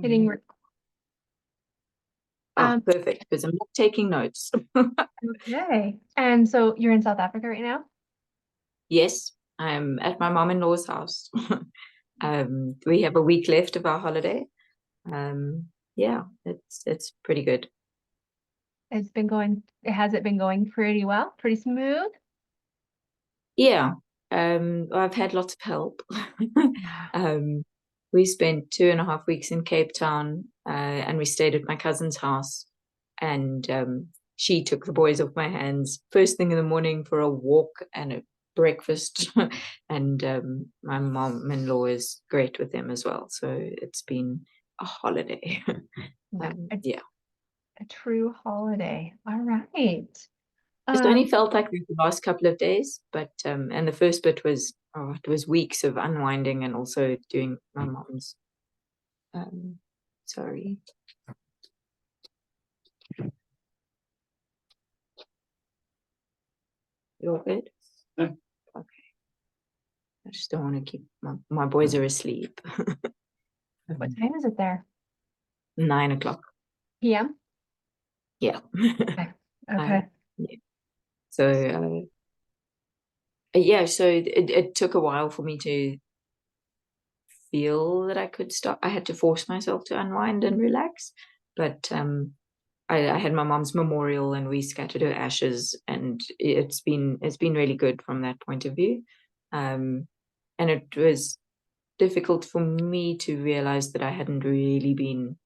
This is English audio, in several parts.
hitting Perfect, because I'm not taking notes. okay. And so you're in South Africa right now? Yes, I'm at my mom-in-law's house. We have a week left of our holiday. Yeah, it's pretty good. Has it been going pretty well? Pretty smooth? Yeah, I've had lots of help. Yeah. Um, we spent 2.5 weeks in Cape Town, and we stayed at my cousin's house. And she took the boys off my hands first thing in the morning for a walk and a breakfast. And my mom-in-law is great with them as well. So it's been a holiday. Yeah. Yeah. A true holiday. All right. It's only Um, felt like the last couple of days, but and the first bit was it was weeks of unwinding and also doing my mom's. Um, sorry, you're good. Yeah. Okay, I just don't want to keep my boys are asleep. what time is it there? 9 o'clock. PM? Yeah. Okay. uh, Okay. yeah. So yeah, so it took a while for me to feel that I could stop. I had to force myself to unwind and relax, but I had my mom's memorial and we scattered her ashes, and it's been really good from that point of view. And it was difficult for me to realize that I hadn't really been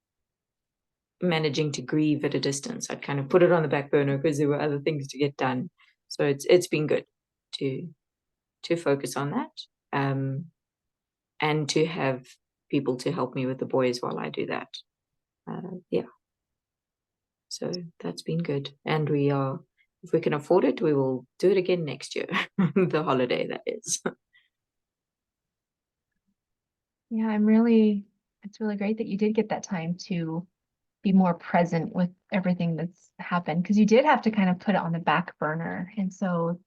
managing to grieve at a distance. I'd kind of put it on the back burner because there were other things to get done. So it's been good to focus on that, and to have people to help me with the boys while I do that. Yeah. So that's been good. And if we can afford it, we will do it again next year. The holiday, that is. Yeah, it's really great that you did get that time to be more present with everything that's happened because you did have to kind of put it on the back burner. And so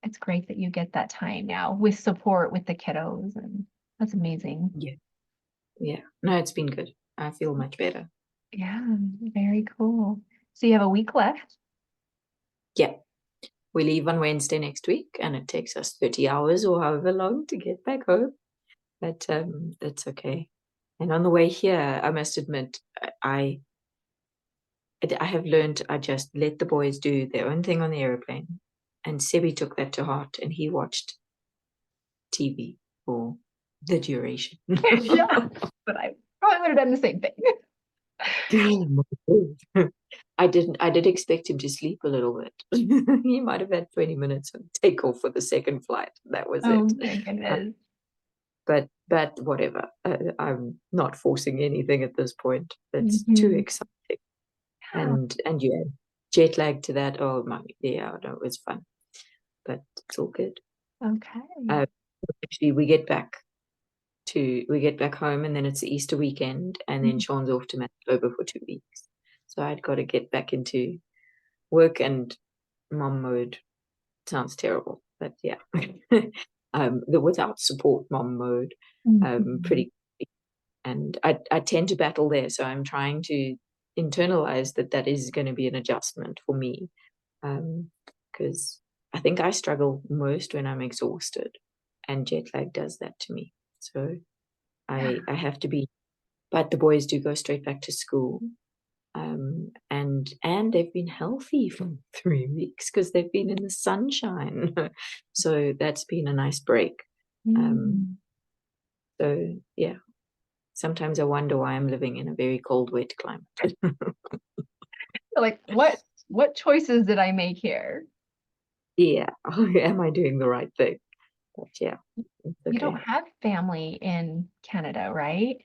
it's great that you get that time now with support with the kiddos, and that's amazing. Yeah. Yeah. No, it's been good. I feel much better. Yeah, very cool. So you have a week left. Yeah. We leave on Wednesday next week, and it takes us 30 hours or however long to get back home. But that's okay. And on the way here, I must admit, I I have learned I just let the boys do their own thing on the airplane. And Sebi took that to heart, and he watched TV for the duration. Yeah, but I probably would have done the same thing. I did expect him to sleep a little bit. He might have had 20 minutes and take off for the second flight. That was Oh it. my goodness. But whatever. I'm not forcing anything at this point. It's too Hmm. exciting. Yeah. And yeah, jet lag to that. Oh my, yeah, no, it was fun. But it's all good. Okay. Uh, Actually, we get back home, and then it's the Easter weekend, and then Mhm. Sean's off to Manitoba for 2 weeks. So I'd got to get back into work and mom mode. Sounds terrible, but yeah. The without support mom mode, Mhm. pretty. And I tend to battle there, so I'm trying to internalize that is going to be an adjustment for me, because I think I struggle most when I'm exhausted, and jet lag does that to me. So Yeah. I have to be, but the boys do go straight back to school. And they've been healthy for 3 weeks because they've been in the sunshine. So that's been a nice break. Um, Mm. so yeah, sometimes I wonder why I'm living in a very cold, wet climate. Like what choices did I make here? Yeah, am I doing the right thing? But yeah, it's You don't okay. have family in Canada, right?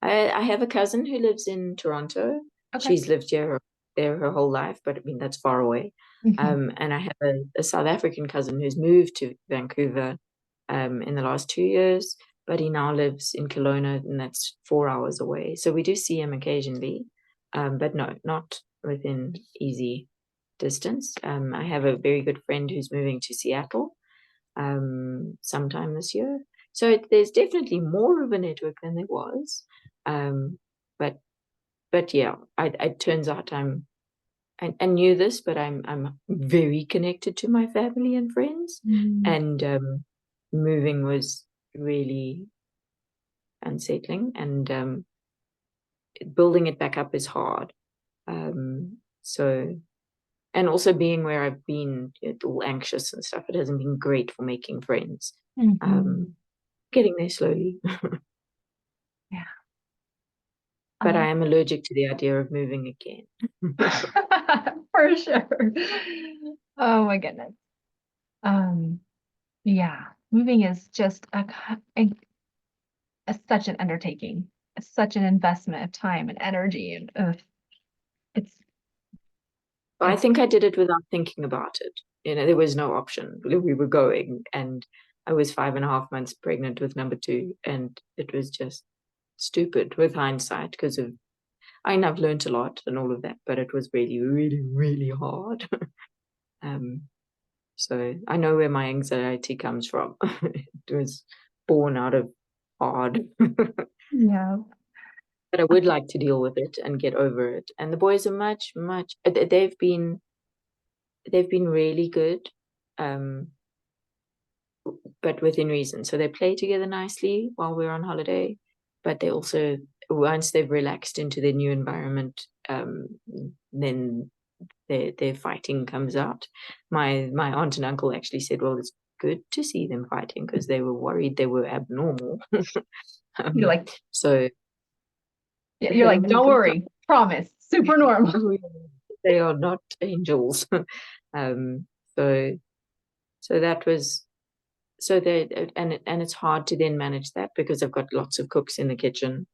I have a cousin who lives in Toronto. Okay. She's lived there her whole life, but I mean that's far away. Mhm. And I have a South African cousin who's moved to Vancouver in the last 2 years, but he now lives in Kelowna, and that's 4 hours away. So we do see him occasionally, but no, not within easy distance. I have a very good friend who's moving to Seattle sometime this year. So there's definitely more of a network than there was. But yeah, it turns out I knew this, but I'm very connected to my family and friends, and moving was really unsettling, and building it back up is hard. So, and also being where I've been all anxious and stuff, it hasn't been great for making friends. Getting there slowly. Yeah. But I am allergic to the idea of moving again. For sure. Oh my goodness. Yeah, moving is just such an undertaking, such an investment of time and energy, and it's I think I did it without thinking about it. There was no option. We were going, and I was 5.5 months pregnant with number 2, and it was just stupid with hindsight because I've learned a lot and all of that, but it was really, really, really hard. So I know where my anxiety comes from. It was born out of hard. Yeah. But I would like to deal with it and get over it. And the boys are much, they've been really good, but within reason. So they play together nicely while we're on holiday, but they also, once they've relaxed into their new environment, then their fighting comes out. My aunt and uncle actually said, well, it's good to see them fighting because they were worried they were abnormal. You're like, so you're like, don't worry, promise, super normal. they are not angels. So that was and it's hard to then manage that because I've got lots of cooks in the kitchen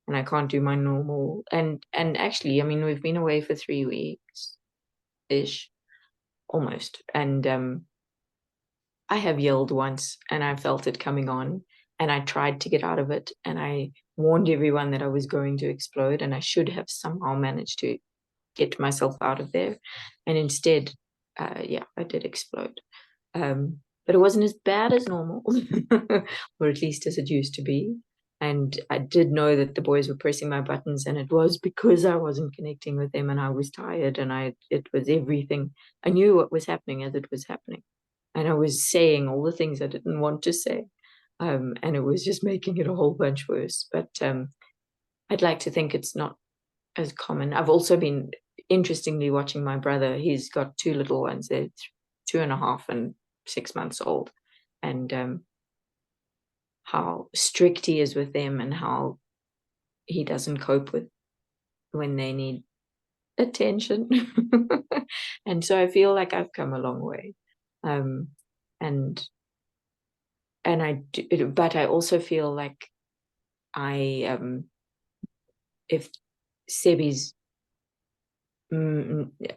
and I can't do my normal and actually, I mean, we've been away for 3 weeks ish, almost, and I have yelled once and I felt it coming on and I tried to get out of it and I warned everyone that I was going to explode and I should have somehow managed to get myself out of there. And instead, I did explode. But it wasn't as bad as normal, or at least as it used to be. And I did know that the boys were pressing my buttons, and it was because I wasn't connecting with them and I was tired and it was everything. I knew what was happening as it was happening. And I was saying all the things I didn't want to say. And it was just making it a whole bunch worse. But I'd like to think it's not as common. I've also been interestingly watching my brother. He's got 2 little ones. They're 2.5 and 6 months old, and how strict he is with them and how he doesn't cope with when they need attention. And so I feel like I've come a long way. And I do, but I also feel like I if Sebi's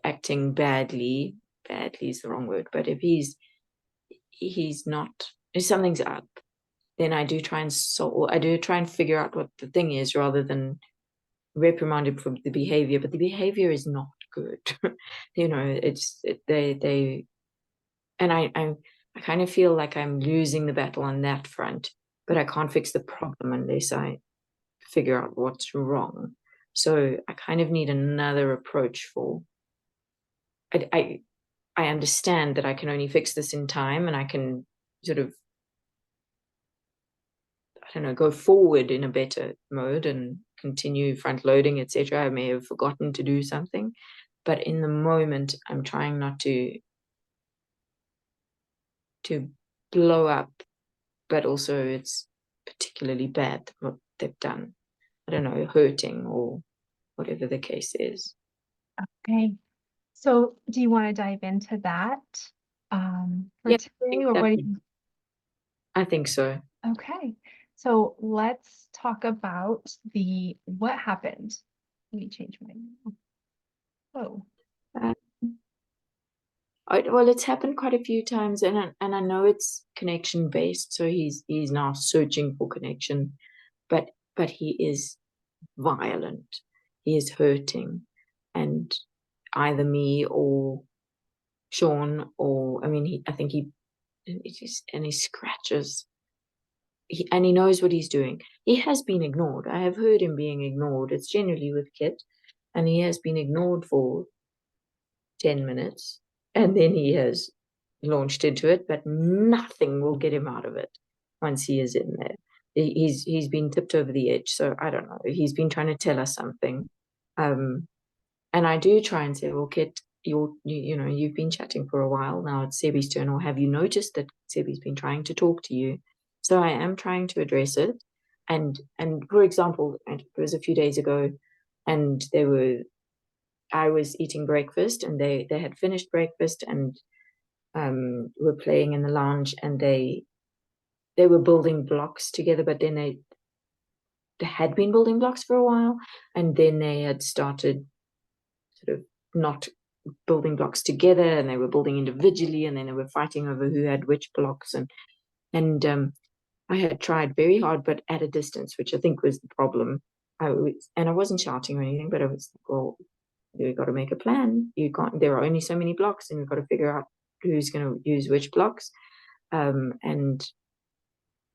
acting badly is the wrong word, but if he's not, if something's up, then I do try and figure out what the thing is rather than reprimand him for the behavior. But the behavior is not good. They and I kind of feel like I'm losing the battle on that front, but I can't fix the problem unless I figure out what's wrong. So I kind of need another approach for. I understand that I can only fix this in time, and I can sort of, I don't know, go forward in a better mode and continue front loading, etc. I may have forgotten to do something, but in the moment, I'm trying not to blow up, but also it's particularly bad what they've done. I don't know, hurting or whatever the case is. Okay. So do you want to dive into that for today, or what do you? I think so. Okay. So let's talk about what happened. Let me change my. Oh. Well, it's happened quite a few times, and I know it's connection based. So he's now searching for connection, but he is violent. He is hurting, and either me or Sean, or I mean, I think he scratches and he knows what he's doing. He has been ignored. I have heard him being ignored. It's generally with Kit, and he has been ignored for 10 minutes, and then he has launched into it, but nothing will get him out of it once he is in there. He's been tipped over the edge. So I don't know. He's been trying to tell us something. And I do try and say, well, Kit, you've been chatting for a while now. It's Sebi's turn, or have you noticed that Sebi's been trying to talk to you? So I am trying to address it. And for example, it was a few days ago, and I was eating breakfast, and they had finished breakfast and were playing in the lounge, and they were building blocks together, but then they had been building blocks for a while, and then they had started sort of not building blocks together, and they were building individually, and then they were fighting over who had which blocks, and I had tried very hard, but at a distance, which I think was the problem. I wasn't shouting or anything, but I was like, well, we've got to make a plan. You can't. There are only so many blocks, and we've got to figure out who's going to use which blocks. And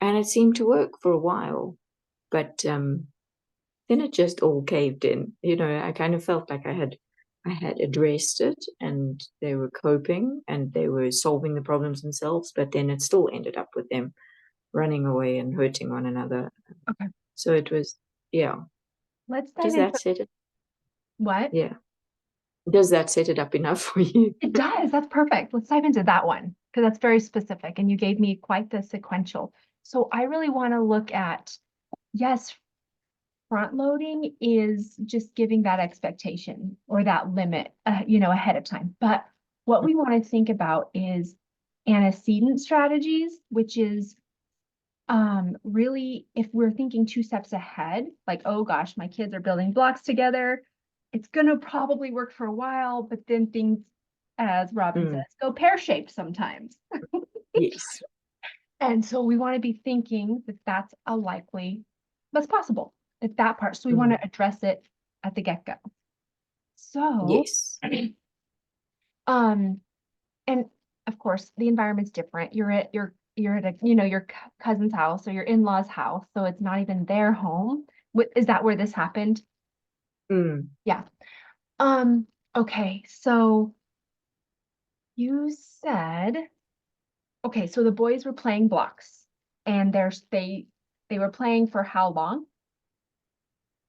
it seemed to work for a while, but then it just all caved in. I kind of felt like I had addressed it, and they were coping, and they were solving the problems themselves, but then it still ended up with them running away and hurting one another. Okay. So it was, yeah. Let's dive Does into that set it? what? Yeah. Does that set it up enough for you? It does. That's perfect. Let's dive into that one because that's very specific and you gave me quite the sequential. So I really want to look at, yes, front loading is just giving that expectation or that limit, ahead of time. But what we want to think about is antecedent strategies, which is really if we're thinking 2 steps ahead, like, oh gosh, my kids are building blocks together, it's gonna probably work for a while, but then things, as Robin says, go pear-shaped sometimes. Yes. And so we want to be thinking that that's possible at that part. So we want to address it at the get-go. So, Yes. and of course the environment's different. You're at a, your cousin's house or your in-laws house. So it's not even their home. Is that where this happened? Yeah. Okay. So you said, okay, so the boys were playing blocks and they were playing for how long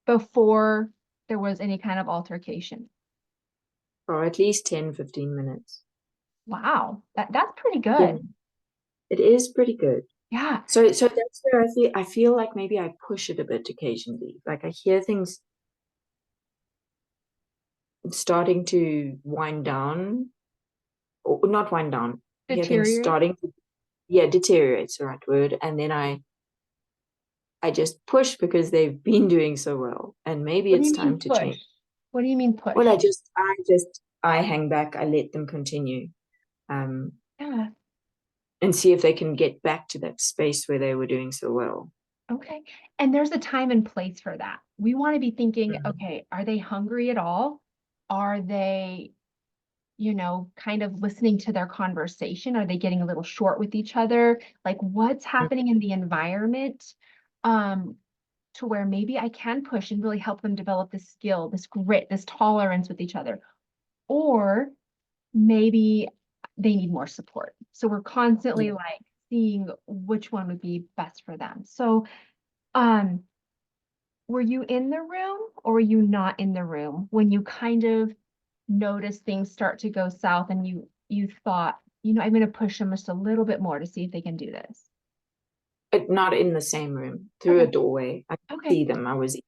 before there was any kind of altercation? Or at least 10-15 minutes. Wow, that's pretty Yeah, good. it is pretty good. Yeah. So that's where I feel like maybe I push it a bit occasionally. Like I hear things starting to wind down, or not wind down. I hear things Deteriorate. starting to, yeah, deteriorate's the right word. And then I just push because they've been doing so well, and maybe What do it's you time mean to push? change. What do you mean Well, push? I hang back. I let them continue, um, Yeah. and see if they can get back to that space where they were doing so well. Okay. And there's a time and place for that. We want to be thinking, Mhm. okay, are they hungry at all? Are they, kind of listening to their conversation? Are they getting a little short with each other? Like what's happening in the environment? Um, to where maybe I can push and really help them develop this skill, this grit, this tolerance with each other. Or maybe they need more support. So we're constantly Yeah. like seeing which one would be best for them. So, um, were you in the room or were you not in the room when you kind of noticed things start to go south and you thought, I'm going to push them just a little bit more to see if they can do this? But not in the same room, through a Okay. doorway. I could Okay. see them. I was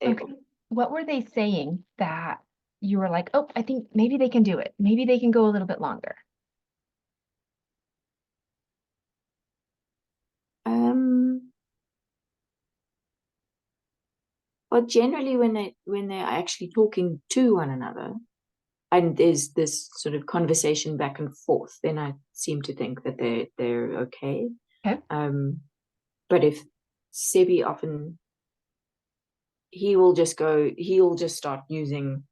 Okay. able. What were they saying that you were like, oh, I think maybe they can do it. Maybe they can go a little bit longer. Um, but generally, when they're actually talking to one another, and there's this sort of conversation back and forth, then I seem to think that they're okay. Okay. But if Sebi often, he'll just start using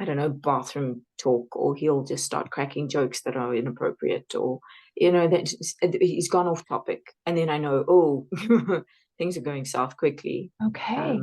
I don't know, bathroom talk, or he'll just start cracking jokes that are inappropriate, or, that he's gone off topic. And then I know, oh, things are going south quickly. Okay.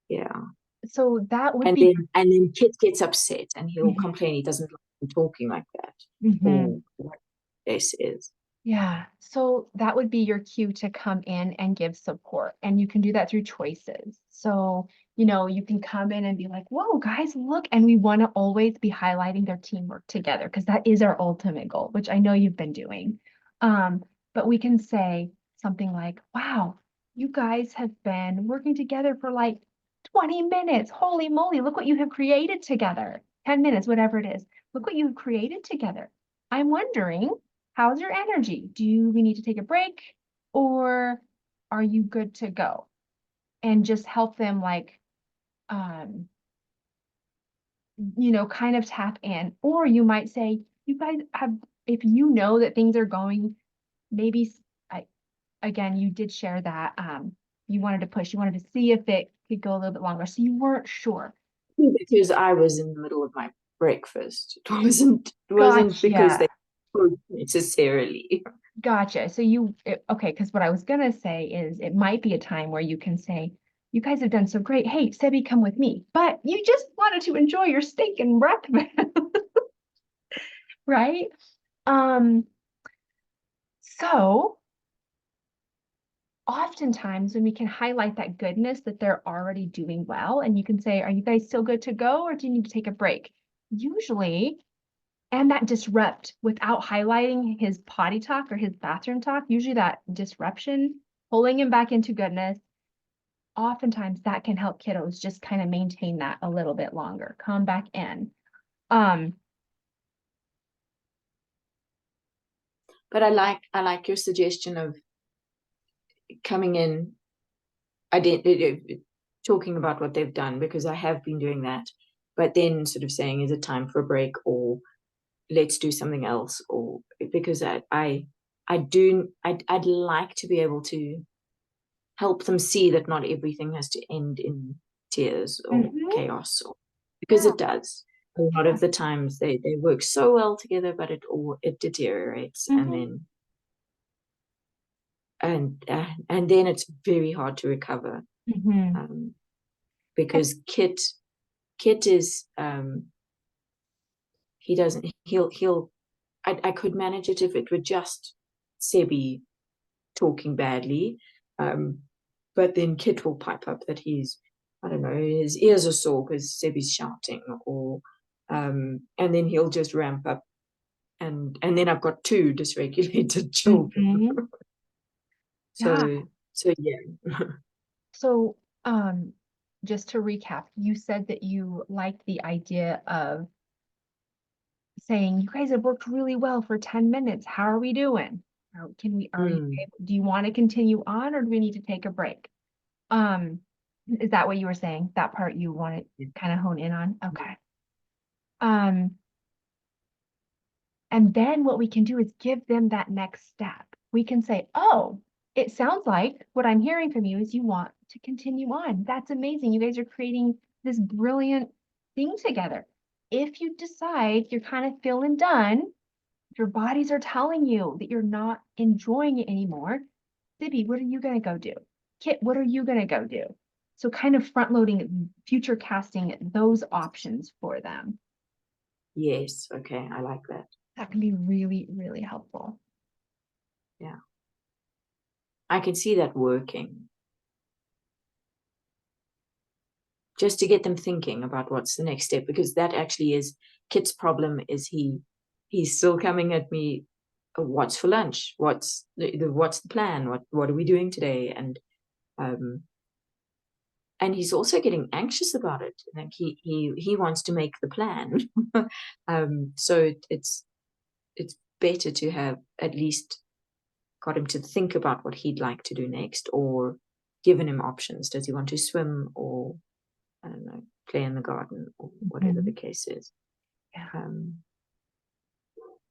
Yeah. So that would And be then Kit gets upset and he'll Mhm. complain he doesn't like him talking like that, Mhm. or what this is. Yeah. So that would be your cue to come in and give support. And you can do that through choices. So, you can come in and be like, whoa, guys, look. And we want to always be highlighting their teamwork together because that is our ultimate goal, which I know you've been doing. Um, but we can say something like, wow, you guys have been working together for like 20 minutes. Holy moly, look what you have created together. 10 minutes, whatever it is. Look what you have created together. I'm wondering, how's your energy? Do we need to take a break or are you good to go? And just help them um, kind of tap in. Or you might say, you guys have, if you know that things are going, maybe again, you did share that you wanted to push, you wanted to see if it could go a little bit longer. So you weren't sure. Because I was in the middle of my breakfast. It wasn't because Gotcha. they spoke necessarily. Gotcha. So okay, because what I was gonna say is it might be a time where you can say, you guys have done so great. Hey, Sebi, come with me. But you just wanted to enjoy your steak and breakfast, right? Um, so oftentimes when we can highlight that goodness that they're already doing well, and you can say, are you guys still good to go, or do you need to take a break? Usually, and that disrupt without highlighting his potty talk or his bathroom talk, usually that disruption, pulling him back into goodness, oftentimes that can help kiddos just kind of maintain that a little bit longer, come back in. Um, But I like your suggestion of coming in, talking about what they've done, because I have been doing that. But then sort of saying, is it time for a break, or let's do something else, or because I'd like to be able to help them see that not everything has to end in tears or mhm, chaos, because yeah, it does. A lot yeah, of the times they work so well together, but it deteriorates, and mhm, then and then it's very hard to recover, mhm, um, because Kit is, he doesn't he'll I could manage it if it were just Sebi talking badly. Um, but then Kit will pipe up that I don't know, his ears are sore because Sebi's shouting, or and then he'll just ramp up, and then I've got two dysregulated children. mhm, yeah. So yeah. So, just to recap, you said that you liked the idea of saying, you guys have worked really well for 10 minutes. How are we doing? Mm. Do you want to continue on or do we need to take a break? Um, is that what you were saying? That part you want to kind of hone in on? Okay. Um, and then what we can do is give them that next step. We can say, oh, it sounds like what I'm hearing from you is you want to continue on. That's amazing. You guys are creating this brilliant thing together. If you decide you're kind of feeling done, your bodies are telling you that you're not enjoying it anymore, Sibby, what are you going to go do? Kit, what are you going to go do? So kind of front loading, future casting those options for them. Yes, okay, I like that. That can be really, really helpful. Yeah, I can see that working. Just to get them thinking about what's the next step, because that actually is Kit's problem. Is he's still coming at me, what's for lunch, what's the plan, what are we doing today, um and he's also getting anxious about it, like he wants to make the plan. So it's better to have at least got him to think about what he'd like to do next, or given him options. Does he want to swim, or I don't know, play in the garden, or whatever the Mhm. case is. Yeah. Um,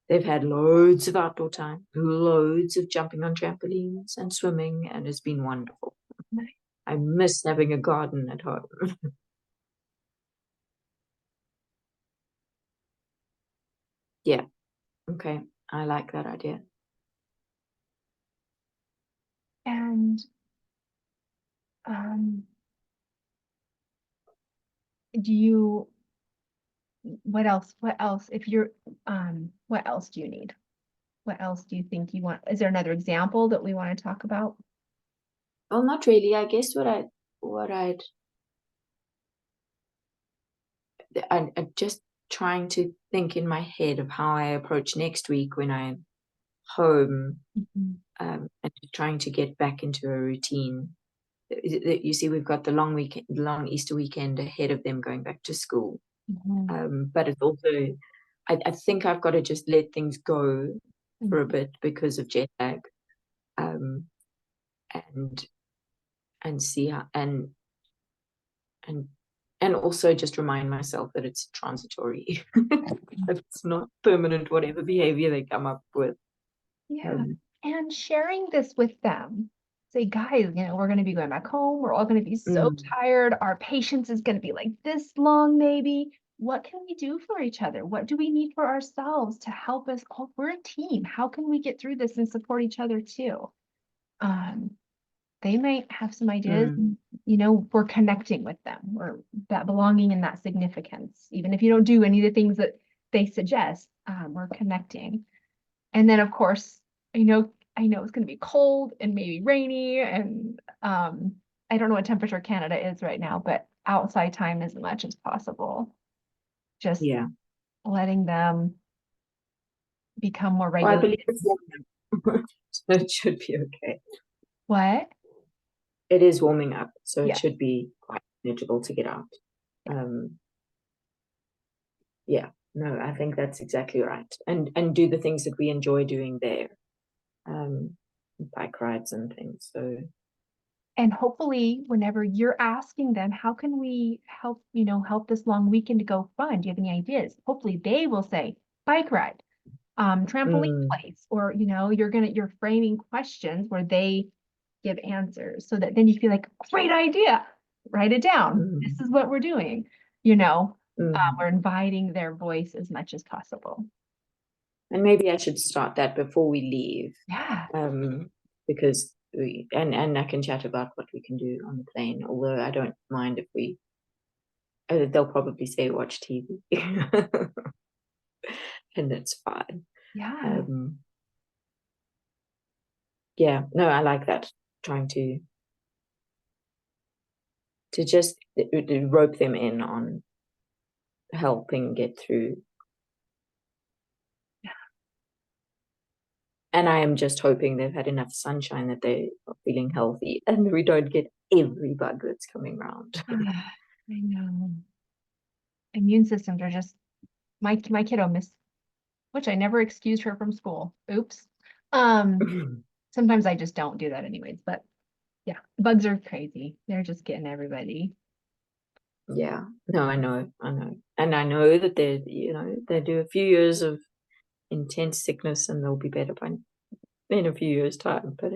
they've had loads of outdoor time, loads of jumping on trampolines and swimming, and it's been wonderful. Nice. I miss having a garden at home. Yeah. Okay. I like that idea. And do you, what else, if you're, what else do you need? What else do you think you want? Is there another example that we want to talk about? Well, not really. I guess I'm just trying to think in my head of how I approach next week when I'm home, Mhm. and trying to get back into a routine. You see, we've got the long Easter weekend ahead of them going back to school. Mhm. But it's also, I think I've got to just let things go for a Mhm. bit because of jet lag, um, and see how, and also just remind myself that it's transitory. It's not permanent, whatever behavior they come up with. Yeah. Um, And sharing this with them. Say, guys, we're going to be going back home. We're all going to be so mm, tired. Our patience is going to be like this long, maybe. What can we do for each other? What do we need for ourselves to help us all? We're a team. How can we get through this and support each other too? Um, they might have some ideas. mm, We're connecting with them. We're that belonging and that significance. Even if you don't do any of the things that they suggest, we're connecting. And then of course, I know it's going to be cold and maybe rainy, and I don't know what temperature Canada is right now, but outside time as much as possible. Just yeah. letting them become more Well, I regulated. believe it's warming up, so it should be okay. What? It is warming up, so it Yeah. should be quite manageable to get out. Um, yeah, no, I think that's exactly right. And do the things that we enjoy doing there, um, bike rides and things. So And hopefully, whenever you're asking them, how can we help this long weekend to go fun? Do you have any ideas? Hopefully they will say bike ride, trampoline mm, place, or you're framing questions where they give answers so that then you feel like, great idea, write it down. This mm, is what we're doing. You know, mm. we're inviting their voice as much as possible. And maybe I should start that before we leave, Yeah. because and I can chat about what we can do on the plane. Although I don't mind if we, they'll probably say watch TV, and it's fine. Yeah. Um, yeah, no, I like that. Trying to just rope them in on helping get through. And I am just hoping they've had enough sunshine that they are feeling healthy and we don't get every bug that's coming around. I know. Immune systems are just my kiddo missed, which I never excused her from school. Oops. Um, Sometimes I just don't do that anyways, but yeah, bugs are crazy. They're just getting everybody. Yeah, no, I know. And I know that they do a few years of intense sickness and they'll be better by in a few years' time. But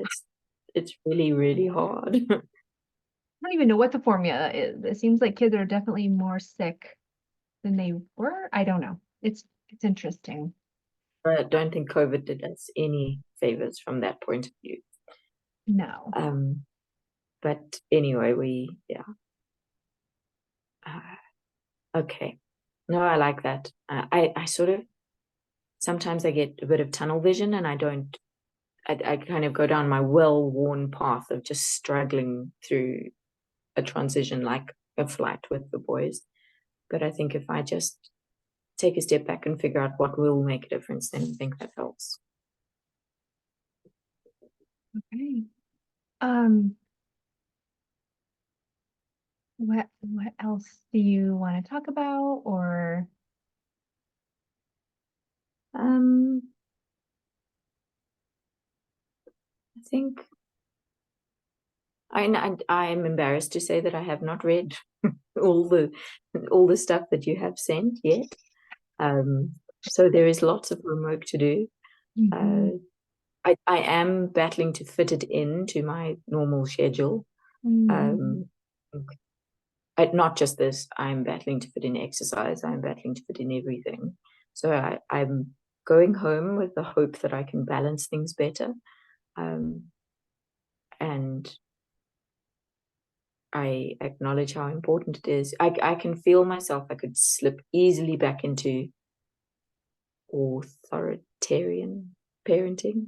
it's really, really hard. I don't even know what the formula is. It seems like kids are definitely more sick than they were. I don't know. It's interesting. I don't think COVID did us any favors from that point of view. No. Um, but anyway, yeah. Okay. No, I like that. I sort of sometimes I get a bit of tunnel vision and I kind of go down my well-worn path of just struggling through a transition like a flight with the boys. But I think if I just take a step back and figure out what will make a difference, then I think that helps. Okay. Um, what else do you want to talk about or Um, I think I'm embarrassed to say that I have not read all the stuff that you have sent yet. So there is lots of homework to do. Mhm. Uh, I am battling to fit it into my normal schedule. Mhm. Um, not just this, I'm battling to fit in exercise, I'm battling to fit in everything. So I'm going home with the hope that I can balance things better. And I acknowledge how important it is. I can feel myself, I could slip easily back into authoritarian parenting,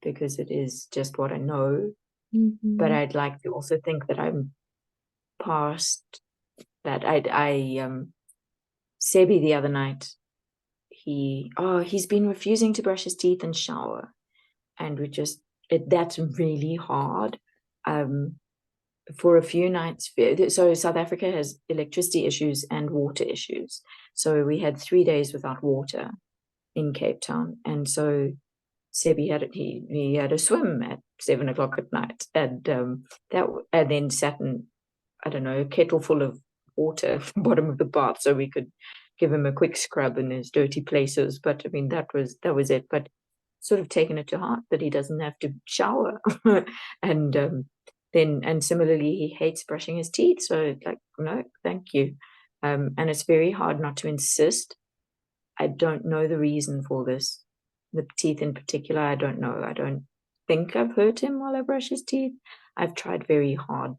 because it is just what I know. But Mhm. I'd like to also think that I'm past that. Sebi the other night, he's been refusing to brush his teeth and shower, and that's really hard. For a few nights, so South Africa has electricity issues and water issues. So we had 3 days without water in Cape Town, and so Sebi he had a swim at 7 o'clock at night, and and then sat in, I don't know, a kettle full of water at the bottom of the bath so we could give him a quick scrub in his dirty places. But I mean, that was it. But sort of taken it to heart that he doesn't have to shower, and and similarly he hates brushing his teeth. So like, no, thank you. And it's very hard not to insist. I don't know the reason for this. The teeth in particular, I don't know. I don't think I've hurt him while I brush his teeth. I've tried very hard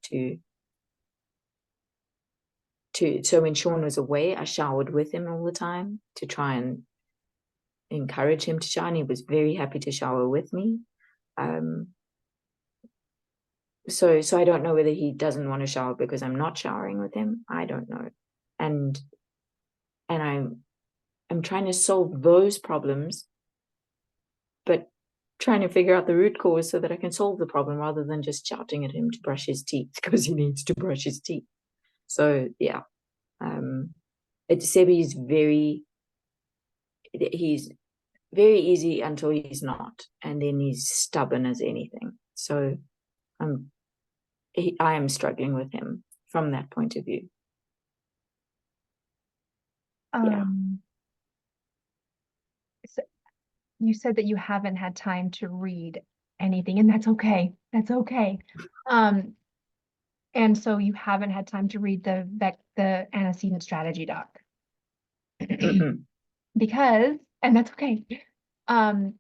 so when Sean was away, I showered with him all the time to try and encourage him to shower. And he was very happy to shower with me. Um, so I don't know whether he doesn't want to shower because I'm not showering with him. I don't know. And I'm trying to solve those problems, but trying to figure out the root cause so that I can solve the problem rather than just shouting at him to brush his teeth because he needs to brush his teeth. So yeah. Sebi is he's very easy until he's not, and then he's stubborn as anything. So I am struggling with him from that point of view. Yeah. Um, so you said that you haven't had time to read anything, and that's okay. That's okay. Um, and so you haven't had time to read the antecedent strategy doc. Because, and that's okay. Um,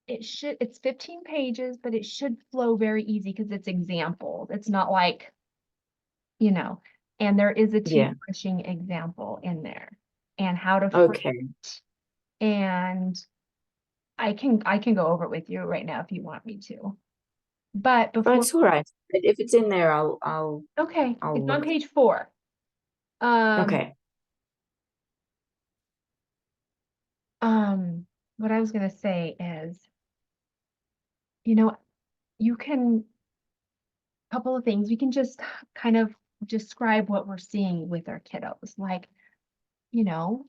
it's 15 pages, but it should flow very easy because it's examples. It's not like, and there is a teeth Yeah. brushing example in there and how to frame Okay. it. And I can go over it with you right now if you want me to. But But before, it's all right. If it's in there, okay, I'll it's on look. page 4. Um, Okay. um, what I was gonna say is, you know, you can, couple of things, we can just kind of describe what we're seeing with our kiddos. Like, you don't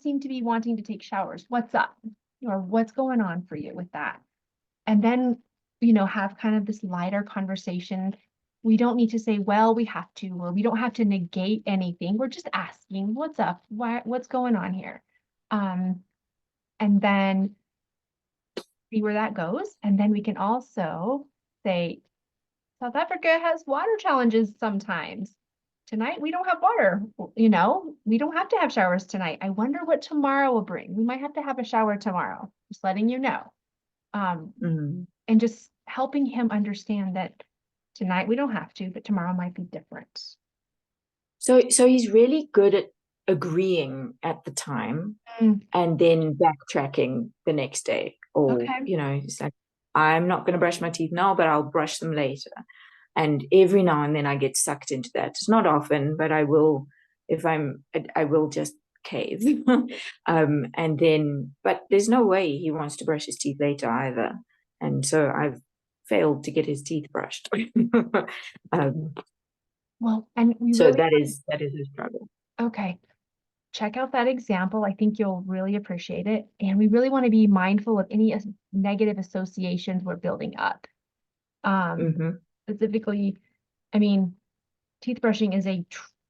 seem to be wanting to take showers. What's up? Or what's going on for you with that? And then, have kind of this lighter conversation. We don't need to say, well, we have to, or we don't have to negate anything. We're just asking, what's up? What's going on here? And then see where that goes. And then we can also say, South Africa has water challenges sometimes. Tonight we don't have water. We don't have to have showers tonight. I wonder what tomorrow will bring. We might have to have a shower tomorrow. Just letting you know. Um, Mm. and just helping him understand that tonight we don't have to, but tomorrow might be different. So he's really good at agreeing at the time Mm, and then backtracking the next day. Or, okay. it's like, I'm not going to brush my teeth now, but I'll brush them later. And every now and then I get sucked into that. It's not often, but I will, I will just cave. And then, but there's no way he wants to brush his teeth later either. And so I've failed to get his teeth brushed. um, Well, and we so really, that is a struggle. okay. Check out that example. I think you'll really appreciate it. And we really want to be mindful of any negative associations we're building up. Um, Hmm. Specifically, I mean, teeth brushing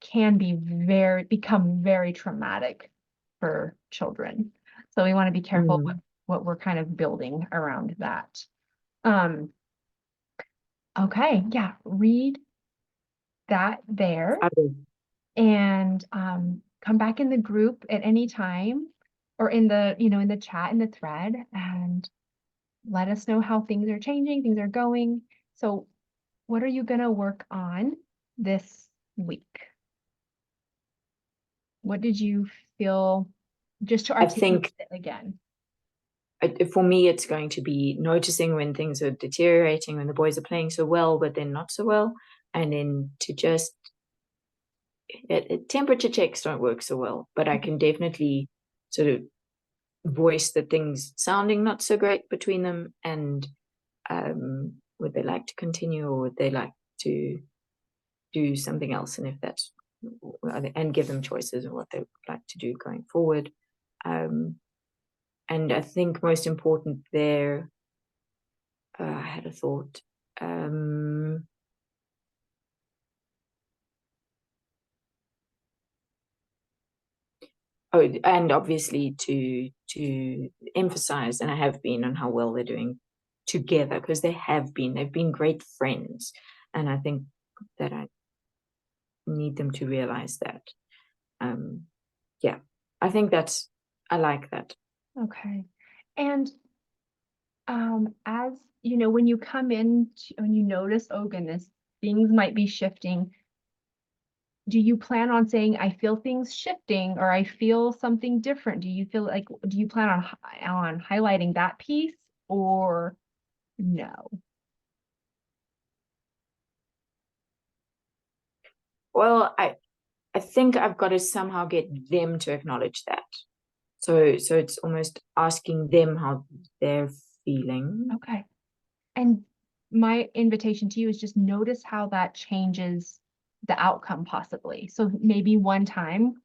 can become very traumatic for children. So we want to be careful Mm. what we're kind of building around that. Um, okay, yeah, read that there. I will. And come back in the group at any time or in the, in the chat, in the thread, and let us know how things are changing, things are going. So what are you going to work on this week? What did you feel, just to I think articulate it again? for me, it's going to be noticing when things are deteriorating, when the boys are playing so well, but then not so well. And then to just, temperature checks don't work so well, but I can definitely sort of voice the things sounding not so great between them, and would they like to continue, or would they like to do something else, and if that's, and give them choices of what they would like to do going forward. And I think most important there, I had a thought. Oh, and obviously to emphasize, and I have been, on how well they're doing together, because they've been great friends, and I think that I need them to realize that. Yeah, I think I like that. Okay. And as you know, when you come in, when you notice, oh goodness, things might be shifting, do you plan on saying, I feel things shifting, or I feel something different? Do you feel like, do you plan on highlighting that piece, or no? Well, I think I've got to somehow get them to acknowledge that. So it's almost asking them how they're feeling. Okay. And my invitation to you is just notice how that changes the outcome possibly. So maybe one time,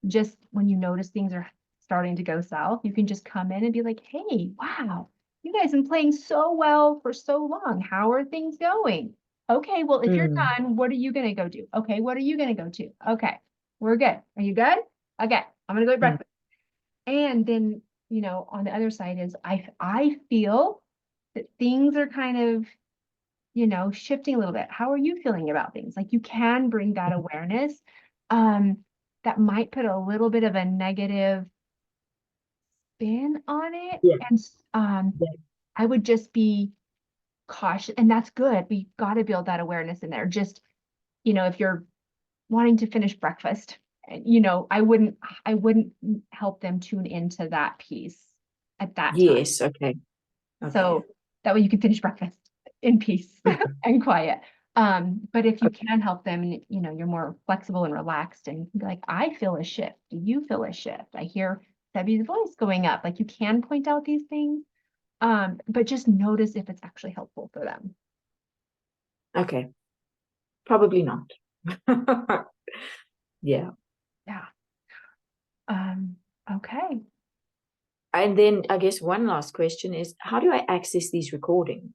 just when you notice things are starting to go south, you can just come in and be like, hey, wow, you guys have been playing so well for so long. How are things going? Okay, well, if you're done, what are you going to go do? Okay, what are you going to go to? Okay, we're good. Are you good? Okay, I'm going to go to breakfast. And then, on the other side is I feel that things are kind of, shifting a little bit. How are you feeling about things? Like, you can bring that awareness. That might put a little bit of a negative spin on it. Yeah. And Yeah. I would just be cautious, and that's good. We got to build that awareness in there. Just, if you're wanting to finish breakfast, I wouldn't help them tune into that piece at that time. Yes. Okay. So that way you can finish breakfast in peace and quiet. But if you can help them, and you're more flexible and relaxed, and be like, I feel a shift. Do you feel a shift? I hear Debbie's voice going up. Like, you can point out these things, but just notice if it's actually helpful for them. Okay. Probably not. Yeah. Yeah. Okay. And then I guess one last question is, how do I access these recordings?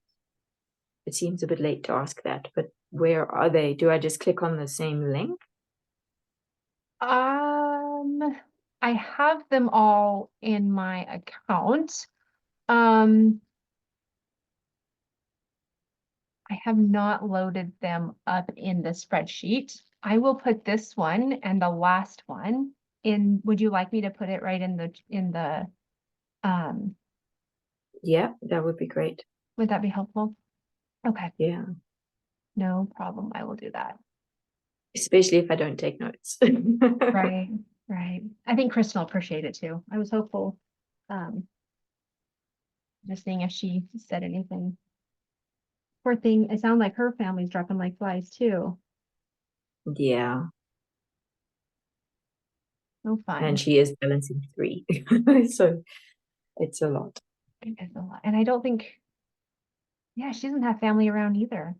It seems a bit late to ask that, but where are they? Do I just click on the same link? I have them all in my account. I have not loaded them up in the spreadsheet. I will put this one and the last one in. Would you like me to put it right in the, Yeah, that would be great. would that be helpful? Okay, Yeah. no problem. I will do that. Especially if I don't take notes. Right, right. I think Kristen will appreciate it too. I was hopeful. Just seeing if she said anything. Poor thing, it sounds like her family's dropping like flies too. Yeah. No fun. And she is balancing 3. So it's a lot. It is a lot. And I don't think, yeah, she doesn't have family around either.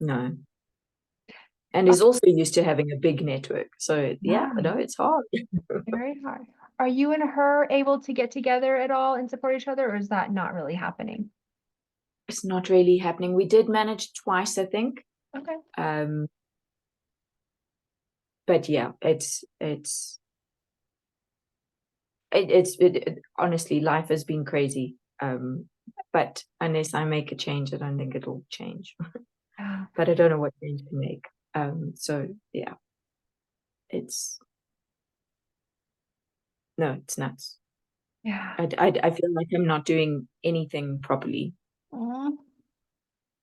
No. And is also used to having a big network. So yeah, Yeah, no, it's hard. very hard. Are you and her able to get together at all and support each other, or is that not really happening? It's not really happening. We did manage twice, I think. Okay. But yeah, honestly, life has been crazy. But unless I make a change, I don't think it'll change. Yeah. But I don't know what change to make. So yeah, it's No, it's nuts. Yeah. I feel like I'm not doing anything properly. Aw,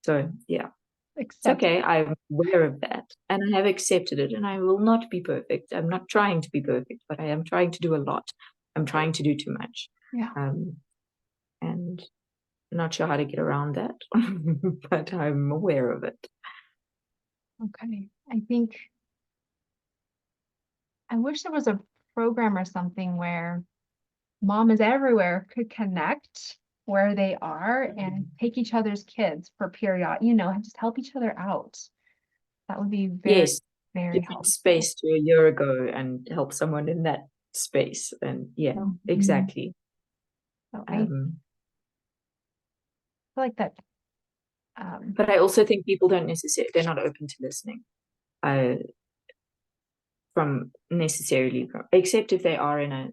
So yeah, it's accept. okay. I'm aware of that and I have accepted it and I will not be perfect. I'm not trying to be perfect, but I am trying to do a lot. I'm trying to do too much. Yeah. And I'm not sure how to get around that, but I'm aware of it. Okay. I think I wish there was a program or something where mom is everywhere could connect where they are and take each other's kids for period, just help each other out. That would be very, Yes, very give me helpful. space to a year ago and help someone in that space. And yeah, Mhm. exactly. So I feel Um, like that. Um, but I also think people don't necessarily, they're not open to listening. Uh, from necessarily from, except if they are in a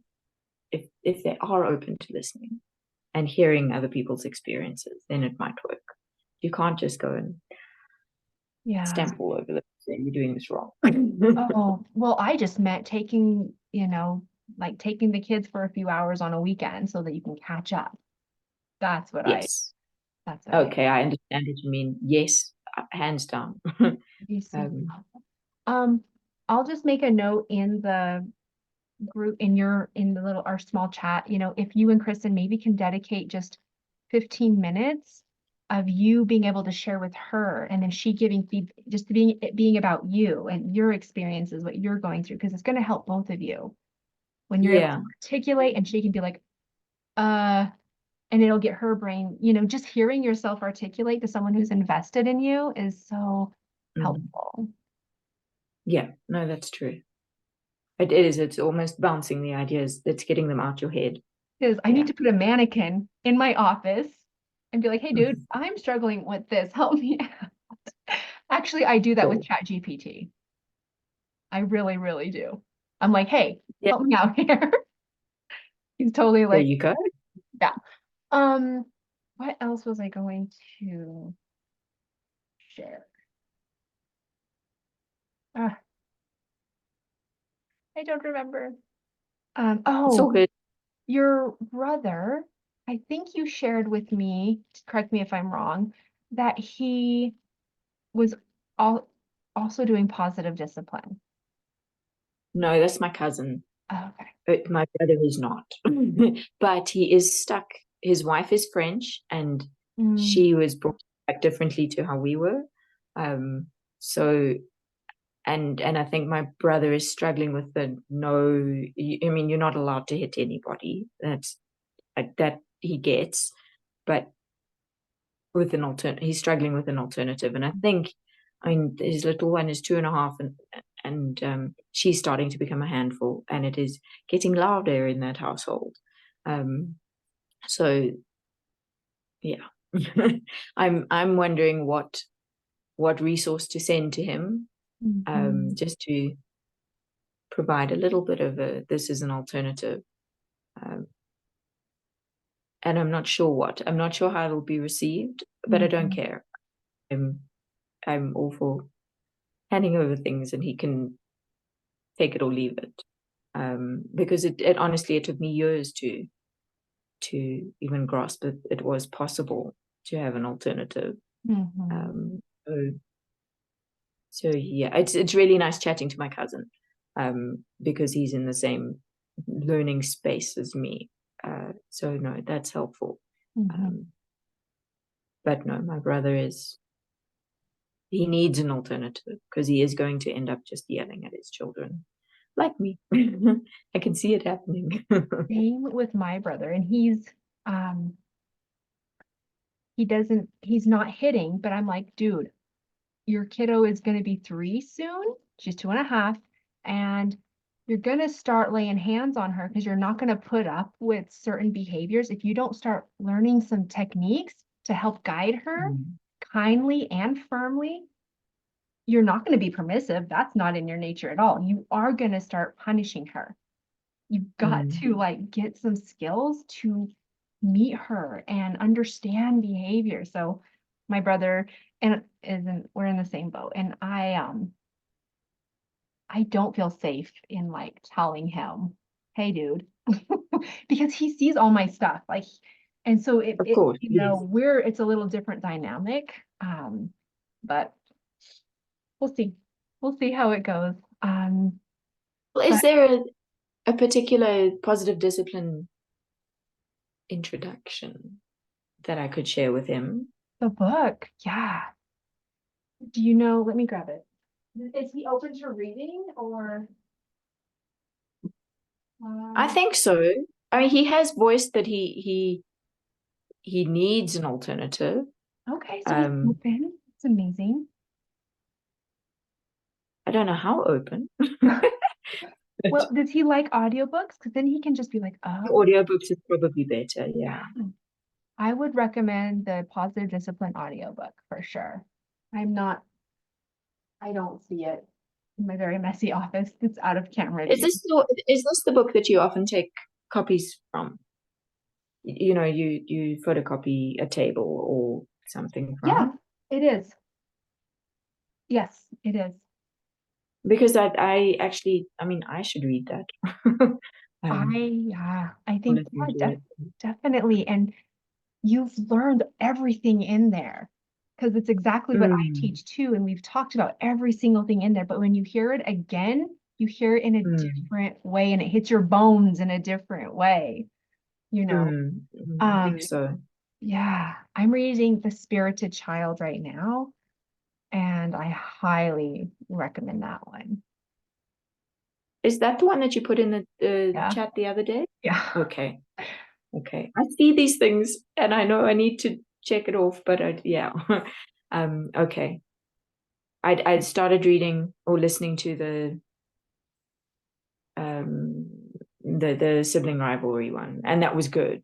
if they are open to listening and hearing other people's experiences, then it might work. You can't just go and yeah. stamp all over them saying you're doing this wrong. Oh, well, I just meant taking, like taking the kids for a few hours on a weekend so that you can catch up. That's what I, Yes. that's what I, Okay, I understand what you mean. Yes, hands down. be super um, helpful. Um, I'll just make a note in the group in the little our small chat, if you and Kristen maybe can dedicate just 15 minutes of you being able to share with her and then she giving feedback, just it being about you and your experiences, what you're going through, because it's going to help both of you when you're able to yeah. articulate and she can be like, uh, and it'll get her brain, just hearing yourself articulate to someone who's invested in you is so Mm. helpful. Yeah, no, that's true. It is. It's almost bouncing the ideas. It's getting them out your head. Because I need Yeah. to put a mannequin in my office and be like, hey, dude, I'm struggling with this. Help me out. Actually, I do that with Cool. ChatGPT. I really, really do. I'm like, hey, Yeah. help me out here. He's totally There like, you go. yeah. Um, what else was I going to share? Ah, I don't remember. It's all Oh, good. your brother, I think you shared with me, correct me if I'm wrong, that he was all also doing positive discipline. No, that's my cousin. Oh, okay. My brother is not, but he is stuck. His wife is French, and Mm, she was brought back differently to how we were. Um, so, and I think my brother is struggling with the no. I mean, you're not allowed to hit anybody. That's that he gets, but with an alternate, he's struggling with an alternative. And I think, I mean, his little one is 2.5, and she's starting to become a handful, and it is getting louder in that household. Um, so yeah, I'm wondering what resource to send to him, mhm, just to provide a little bit of a this is an alternative. Um, and I'm not sure what. I'm not sure how it'll be received, but I don't mhm, care. I'm I'm all for handing over things and he can take it or leave it. Because it honestly it took me years to even grasp that it was possible to have an alternative. mhm. Um, so, so yeah, it's really nice chatting to my cousin, because he's in the same learning space as me. So no, that's helpful. Mhm. Um, but no, my brother is he needs an alternative because he is going to end up just yelling at his children like me. I can see it happening. Same with my brother, and um he's not hitting, but I'm like, dude, your kiddo is gonna be 3 soon. She's 2.5, and you're gonna start laying hands on her because you're not gonna put up with certain behaviors if you don't start learning some techniques to help guide her Mm, kindly and firmly. You're not going to be permissive. That's not in your nature at all. You are going to start punishing her. You've got mm, to like get some skills to meet her and understand behavior. So my brother and isn't we're in the same boat. And I don't feel safe in like telling him hey, dude, because he sees all my stuff. Like, and so Of course, you know, yes. it's a little different dynamic. But we'll see. We'll see how it goes. Well, is But there a particular positive discipline introduction that I could share with him? the book, yeah. Do you know? Let me grab it. Is he open to reading or? I think so. I mean, he has voiced that he needs an alternative. Okay, so he's Um, open. It's amazing. I don't know how open. Well, does he like audiobooks? Because then he can just be like, oh, Audiobooks is probably better, yeah. yeah. I would recommend the Positive Discipline audiobook for sure. I'm not, I don't see it in my very messy office. It's out of camera view. Is this the book that you often take copies from? You know, you photocopy a table or something Yeah, from? it is. Yes, it is. Because I actually, I mean, I should read that. Yeah, I Or think, listen yeah, to it. definitely. And you've learned everything in there because it's exactly what I Mm, teach too. And we've talked about every single thing in there. But when you hear it again, you hear it in a mm, different way and it hits your bones in a different way, you know. I think Um, so. yeah, I'm reading The Spirited Child right now, and I highly recommend that one. Is that the one that you put in the Yeah. chat the other day? Yeah. Okay. Okay. I see these things and I know I need to check it off, but yeah. Okay. I started reading or listening to um the sibling rivalry one, and that was good.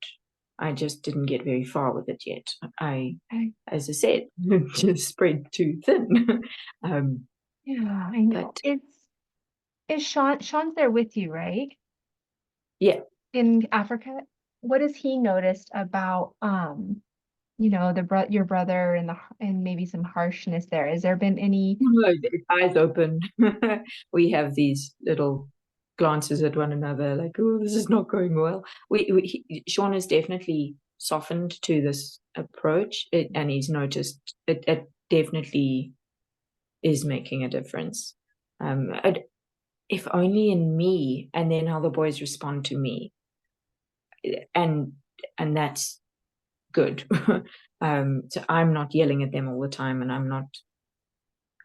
I just didn't get very far with it yet. Okay. As I said, just spread too thin. um, Yeah, I know. but Is Sean's there with you, right? yeah, In Africa? What has he noticed about you know, your brother and and maybe some harshness there? Has there been any? eyes open. We have these little glances at one another, like, "Oh, this is not going well." Sean has definitely softened to this approach, and he's noticed it definitely is making a difference. If only in me, and then how the boys respond to me, and that's good. So I'm not yelling at them all the time, and I'm not.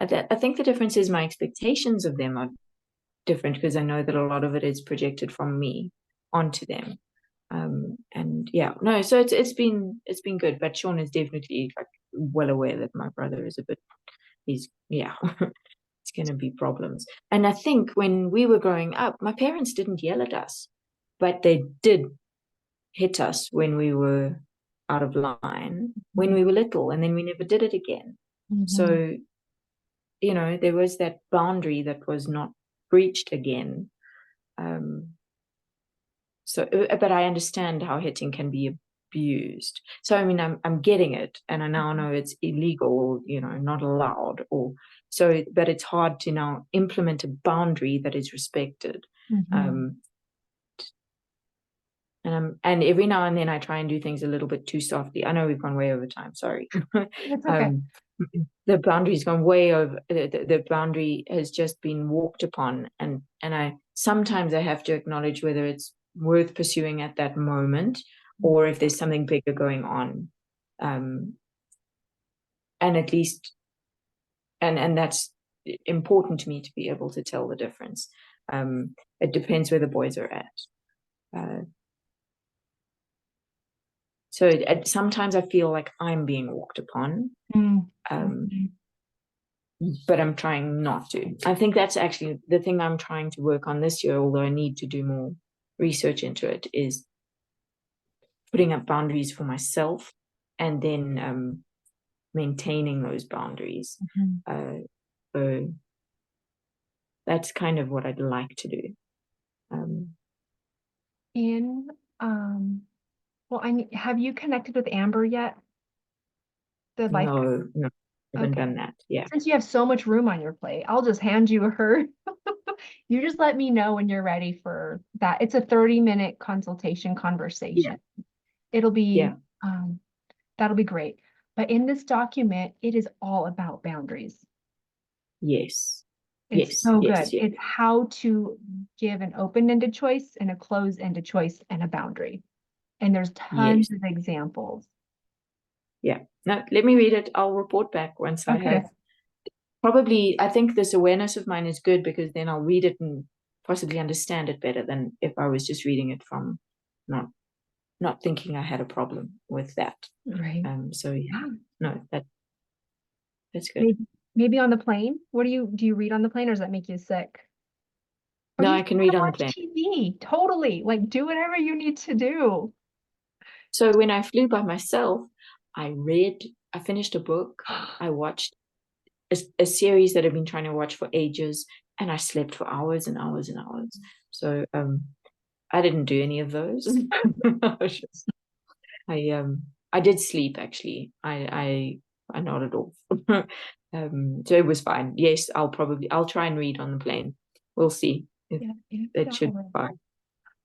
I think the difference is my expectations of them are different because I know that a lot of it is projected from me onto them. And yeah, no, so it's been good, but Sean is definitely like well aware that my brother is a bit. He's yeah. It's going to be problems. And I think when we were growing up, my parents didn't yell at us, but they did hit us when we were out of line when we were little, and then we never did it again. Mhm. So, there was that boundary that was not breached again. Um, but I understand how hitting can be abused. So, I mean, I'm getting it, and I now know it's illegal, not allowed, but it's hard to now implement a boundary that is respected. Mhm. Um, and every now and then I try and do things a little bit too softly. I know we've gone way over time. Sorry. It's okay. um, the boundary's gone way over. The boundary has just been walked upon, and I sometimes I have to acknowledge whether it's worth pursuing at that moment or if there's something bigger going on. And at least, and that's important to me to be able to tell the difference. It depends where the boys are at. Uh, So sometimes I feel like I'm being walked upon, Mm. um, Mhm. but I'm trying not to. I think that's actually the thing I'm trying to work on this year, although I need to do more research into it, is putting up boundaries for myself and then maintaining those boundaries. Mhm. Uh, so that's kind of what I'd like to do. Um, In well, have you connected with Amber yet? The life coach? no, no, I haven't Okay. done that. Yeah. Since you have so much room on your plate, I'll just hand you her You just let me know when you're ready for that. It's a 30-minute consultation conversation. It'll be, Yeah. that'll be great. But in this document, it is all about boundaries. Yes. It's Yes. so Yes. good. Yes. It's how to give an open-ended choice and a closed-ended choice and a boundary. And there's tons Yes. of examples. Yeah. Now, let me read it. I'll report back once I Okay. have. Probably, I think this awareness of mine is good because then I'll read it and possibly understand it better than if I was just reading it from not thinking I had a problem with that. Right. So yeah, no, that's good. Maybe on the plane. Do you read on the plane or does that make you sick? Or No, you I just can want read to on the watch plane. TV. Totally. Like do whatever you need to do. So when I flew by myself, I finished a book, I watched a series that I've been trying to watch for ages, and I slept for hours and hours and hours. So I didn't do any of those. I did sleep actually. I nodded off. So it was fine. Yes, I'll try and read on the plane. We'll see if Yeah, it should be definitely. fine.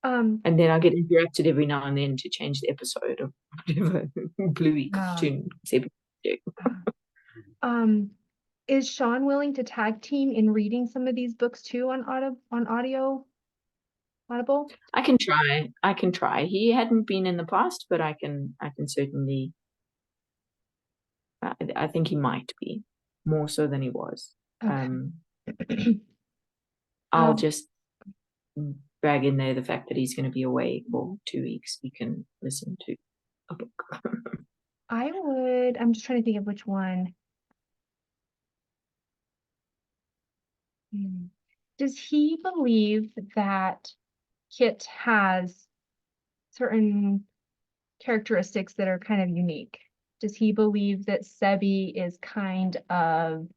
Um, And then I'll get interrupted every now and then to change the episode of whatever Bluey yeah. cartoon. Say, Um, is Sean willing to tag team in reading some of these books too on audio Audible? I can try. I can try. He hadn't been in the past, but I can certainly. I think he might be more so than he was. Um, Okay. I'll Um, just drag in there the fact that he's going to be away for 2 weeks. He can listen to a book. I'm just trying to think of which one. Hmm. Does he believe that Kit has certain characteristics that are kind of unique? Does he believe that Sebi is kind of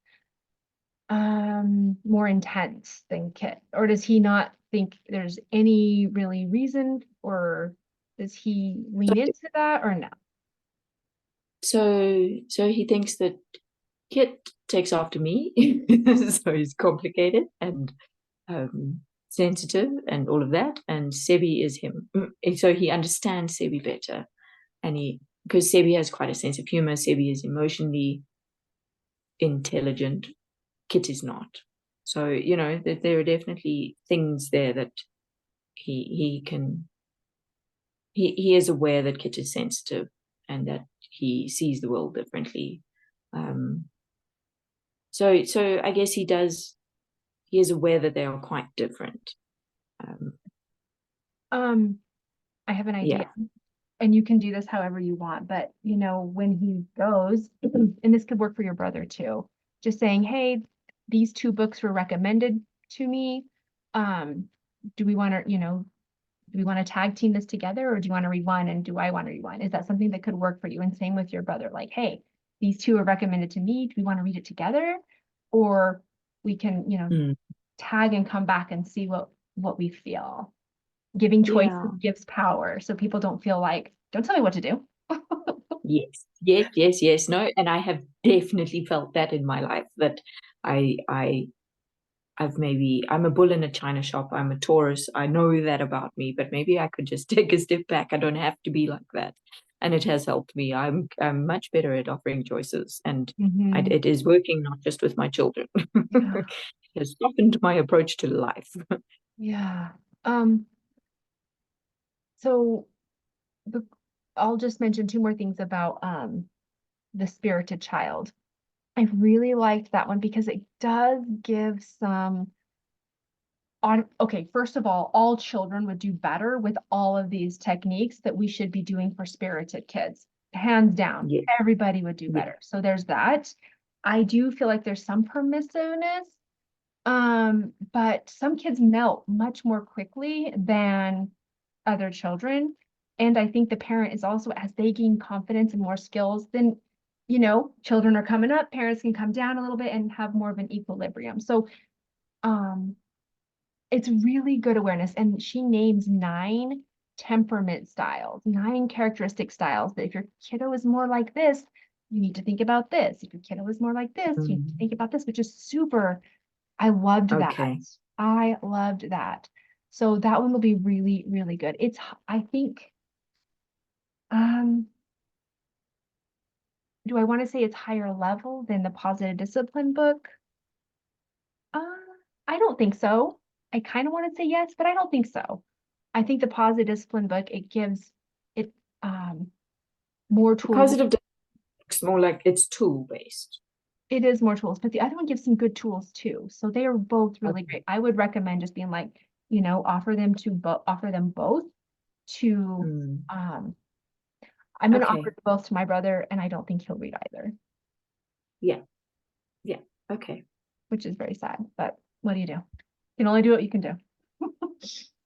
more intense than Kit? Or does he not think there's any really reason, or does he lean into that or no? So he thinks that Kit takes after me, so he's complicated and sensitive and all of that, and Sebi is him. So he understands Sebi better, and because Sebi has quite a sense of humor, Sebi is emotionally intelligent, Kit is not. So that there are definitely things there that he is aware that Kit is sensitive and that he sees the world differently. Um, so I guess he is aware that they are quite different. I have an idea. Yeah. And you can do this however you want, but when he goes, and this could work for your brother too, just saying, hey, these two books were recommended to me. Um, do we want to, do we want to tag team this together, or do you want to read one and do I want to read one? Is that something that could work for you? And same with your brother, like, hey, these two are recommended to me. Do we want to read it together? Or we can, Mm. tag and come back and see what we feel. Giving choices Yeah. gives power, so people don't feel like, don't tell me what to do. Yes. Yes. Yes. Yes. No. And I have definitely felt that in my life that I I I'm a bull in a china shop. I'm a Taurus. I know that about me, but maybe I could just take a step back. I don't have to be like that. And it has helped me. I'm much better at offering choices, and Mhm. it is working not just with my children. Yeah. It has softened my approach to life. Yeah. Um, so the, I'll just mention two more things about the spirited child. I really liked that one because it does give some okay, first of all children would do better with all of these techniques that we should be doing for spirited kids. Hands down, Yes. everybody would do Yes. better. So there's that. I do feel like there's some permissiveness. But some kids melt much more quickly than other children. And I think the parent is also, as they gain confidence and more skills, then, children are coming up, parents can come down a little bit and have more of an equilibrium. So, um, it's really good awareness. And she names 9 temperament styles, 9 characteristic styles that if your kiddo is more like this, you need to think about this. If your kiddo is more like this, you need to Mm. think about this, which is super. I loved that. Okay. I loved that. So that one will be really, really good. I think, um, do I want to say it's higher level than the positive discipline book? Uh, I don't think so. I kind of want to say yes, but I don't think so. I think the positive discipline book, it gives it more tools. Positive looks more like it's tool based. It is more tools, but the other one gives some good tools too. So they are both really great. I would recommend just being like, offer them both to Mm. I'm gonna Okay. offer both to my brother, and I don't think he'll read either, Yeah. Yeah. Okay. which is very sad. But what do? You can only do what you can do.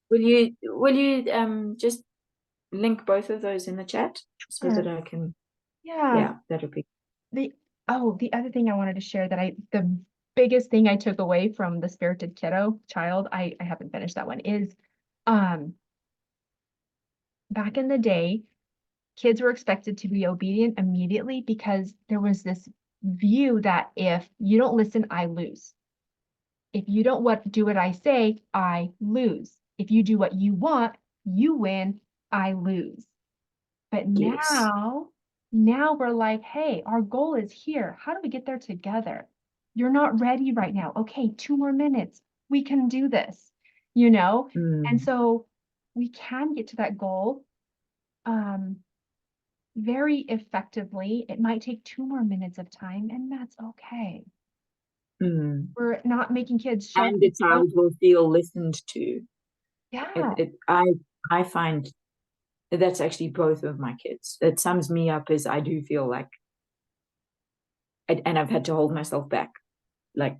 Will you just link both of those in the chat so that Sure. I can, Yeah. yeah, that'll be The the other thing I wanted to share that the biggest thing I took away from the Spirited Kiddo Child, I haven't finished that one, is um back in the day, kids were expected to be obedient immediately because there was this view that if you don't listen, I lose. If you don't do what I say, I lose. If you do what you want, you win, I lose. But yes. now we're like, hey, our goal is here. How do we get there together? You're not ready right now. Okay, 2 more minutes. We can do this, you know? And Mm, so we can get to that goal um, very effectively. It might take 2 more minutes of time, and that's okay. mm. We're not making kids show And the themselves. child will feel listened to. Yeah. I find that's actually both of my kids. It sums me up as I do feel like, and I've had to hold myself back. Like,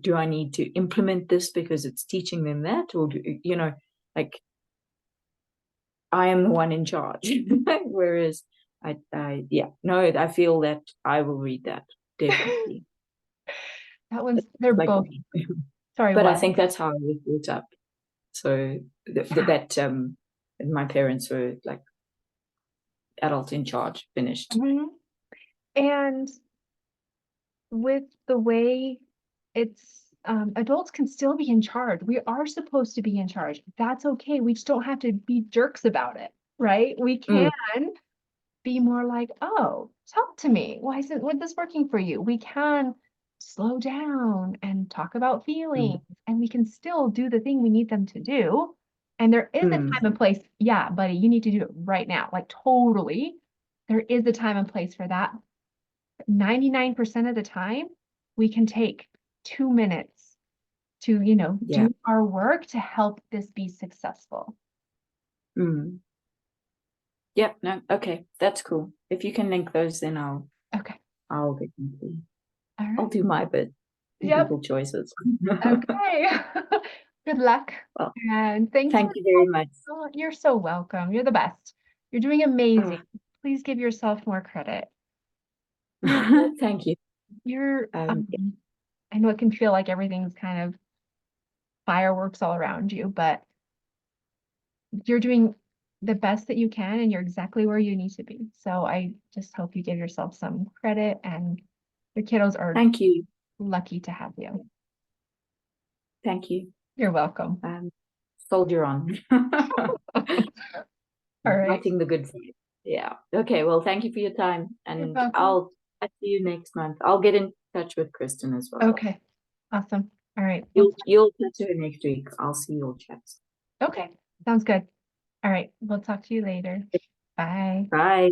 do I need to implement this because it's teaching them that, or like I am the one in charge. Whereas yeah, no, I feel that I will read that definitely. They're Like, both, sorry, but I what? think that's how I was brought up. So that my parents were like adult in charge, finished. Mhm. And with the way adults can still be in charge. We are supposed to be in charge. That's okay. We just don't have to be jerks about it, right? We Mm, can be more like, oh, talk to me. Why isn't this working for you? We can slow down and talk about mm, feelings, and we can still do the thing we need them to do. And there is a time mm, and place. Yeah, buddy, you need to do it right now. Like totally. There is a time and place for that. 99% of the time, we can take 2 minutes to, yeah. do our work to help this be successful. Mm. Yep. No. Okay. That's cool. If you can link those, then Okay. I'll definitely All I'll right. do my bit. Yep. Difficult choices. Okay. Good luck. Well, And thanks thank for you very much. you're so welcome. You're the best. You're doing Oh, amazing. Please give yourself more credit. You're thank you. you're Yeah. I know it can feel like everything's kind of fireworks all around you, but you're doing the best that you can and you're exactly where you need to be. So I just hope you give yourself some credit, and your kiddos are Thank you. lucky to have you. Thank you. You're welcome. Soldier on. All right. Fighting the good fight. Yeah. Okay. Well, thank you for your time, You're and welcome. I'll see you next month. I'll get in touch with Kristen as well. Okay. Awesome. All right. You'll touch her next week. I'll see your chats. Okay. Sounds good. All right. We'll talk to you later. Bye. Bye.